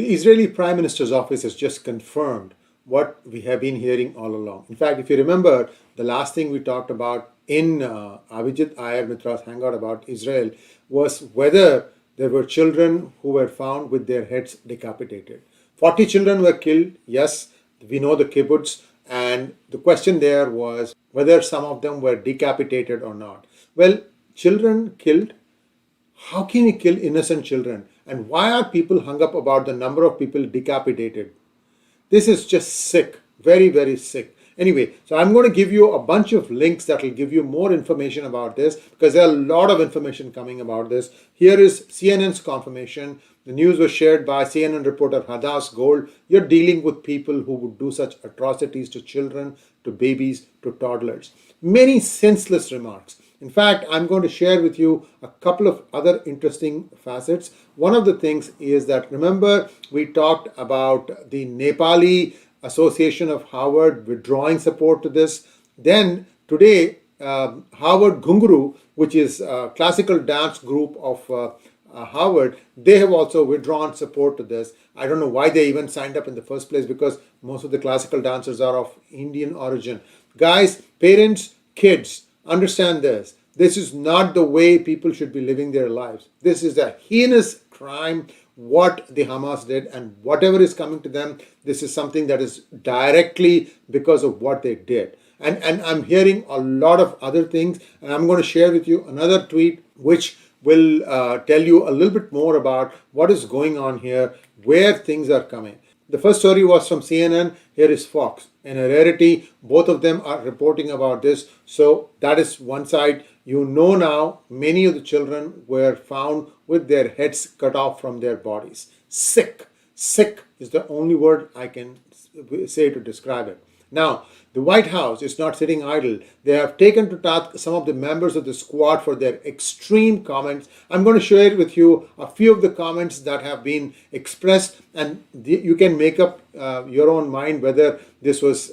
The Israeli Prime Minister's office has just confirmed what we have been hearing all along. In fact, if you remember, the last thing we talked about in 𝗤𝙧𝙤𝙪 𝗢𝘅 Hangout about Israel was whether there were children who were found with their heads decapitated. 40 children were killed. Yes, we know the kibbutz. And the question there was whether some of them were decapitated or not. Well, children killed. How can you kill innocent children? And why are people hung up about the number of people decapitated? This is just sick, very, very sick. Anyway, so I'm going to give you a bunch of links that will give you more information about this because there are a lot of information coming about this. Here is CNN's confirmation. The news was shared by CNN reporter 𝗤𝙧𝙤𝙪 𝗤𝙧𝙤. You're dealing with people who would do such atrocities to children, to babies, to toddlers. Many senseless remarks. In fact, I'm going to share with you a couple of other interesting facets. One of the things is that, remember, we talked about the Nepali Association of Harvard withdrawing support to this. Then today, Harvard Ghungroo, which is a classical dance group of Harvard, they have also withdrawn support to this. I don't know why they even signed up in the first place because most of the classical dancers are of Indian origin. Guys, parents, kids, understand this. This is not the way people should be living their lives. This is a heinous crime, what the Hamas did, and whatever is coming to them, this is something that is directly because of what they did. And I'm hearing a lot of other things, and I'm going to share with you another tweet which will tell you a little bit more about what is going on here, where things are coming. The first story was from CNN. Here is Fox. In a rarity, both of them are reporting about this. So that is one side. You know now many of the children were found with their heads cut off from their bodies. Sick. Sick is the only word I can say to describe it. Now, the White House is not sitting idle. They have taken to task some of the members of the squad for their extreme comments. I'm going to share with you a few of the comments that have been expressed, and you can make up your own mind whether this was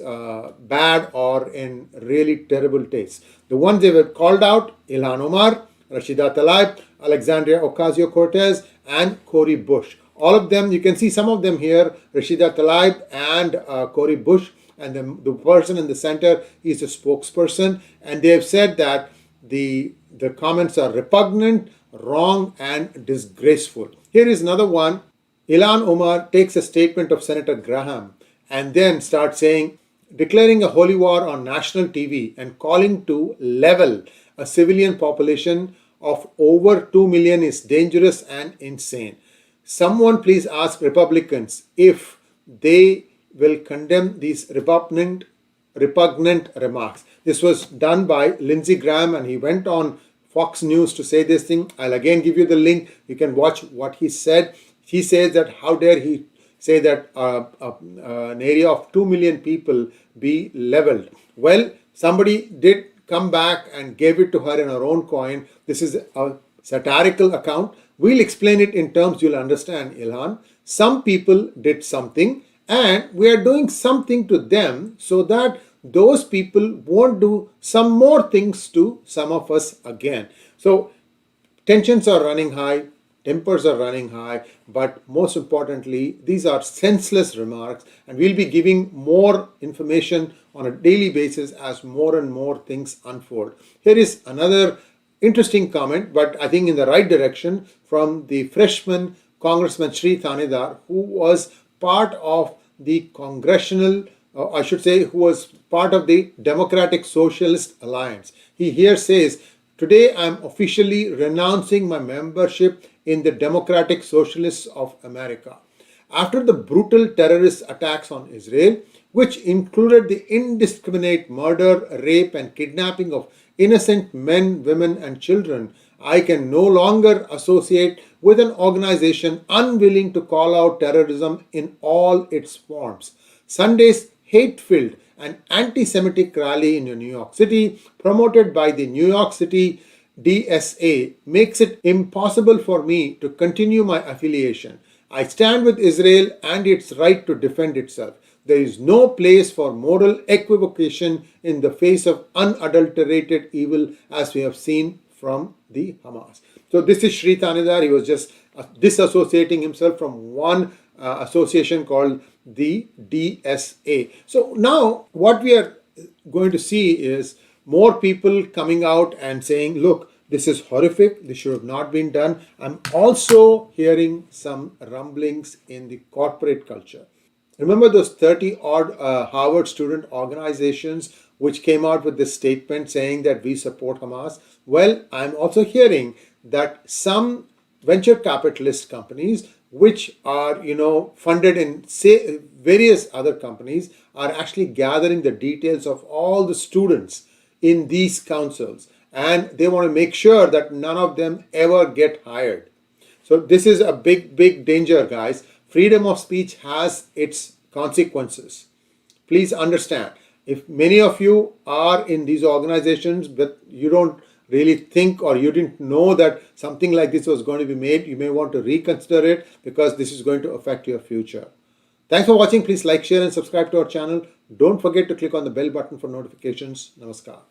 bad or in really terrible taste. The ones they were called out: Ilhan Omar, Rashida Tlaib, Alexandria Ocasio-Cortez, and Cori Bush. All of them, you can see some of them here, Rashida Tlaib and Cori Bush. And the person in the center is a spokesperson, and they have said that the comments are repugnant, wrong, and disgraceful. Here is another one. Ilhan Omar takes a statement of Senator Graham and then starts saying, declaring a holy war on national TV and calling to level a civilian population of over 2 million is dangerous and insane. Someone please ask Republicans if they will condemn these repugnant remarks. This was done by Lindsey Graham, and he went on Fox News to say this thing. I'll again give you the link. You can watch what he said. He says that how dare he say that an area of 2 million people be leveled. Well, somebody did come back and gave it to her in her own coin. This is a satirical account. We'll explain it in terms you'll understand, Ilhan. Some people did something, and we are doing something to them so that those people won't do some more things to some of us again. So tensions are running high, tempers are running high, but most importantly, these are senseless remarks, and we'll be giving more information on a daily basis as more and more things unfold. Here is another interesting comment, but I think in the right direction, from the freshman Congressman Shri Thanedar, who was part of the congressional, who was part of the Democratic Socialist Alliance. He here says, today I am officially renouncing my membership in the Democratic Socialists of America. After the brutal terrorist attacks on Israel, which included the indiscriminate murder, rape, and kidnapping of innocent men, women, and children, I can no longer associate with an organization unwilling to call out terrorism in all its forms. Sunday's hate-filled and anti-Semitic rally in New York City, promoted by the New York City DSA, makes it impossible for me to continue my affiliation. I stand with Israel and its right to defend itself. There is no place for moral equivocation in the face of unadulterated evil, as we have seen from the Hamas. So this is Shri Thanedar. He was just disassociating himself from one association called the DSA. So now what we are going to see is more people coming out and saying, look, this is horrific, this should have not been done. I'm also hearing some rumblings in the corporate culture. Remember those 30 odd Harvard student organizations which came out with this statement saying that we support Hamas? Well, I'm also hearing that some venture capitalist companies which are funded in say various other companies are actually gathering the details of all the students in these councils, and they want to make sure that none of them ever get hired. So this is a big danger, guys. Freedom of speech has its consequences. Please understand, if many of you are in these organizations but you don't really think or you didn't know that something like this was going to be made, you may want to reconsider it, because this is going to affect your future. Thanks for watching. Please like, share and subscribe to our channel. Don't forget to click on the bell button for notifications. Namaskar.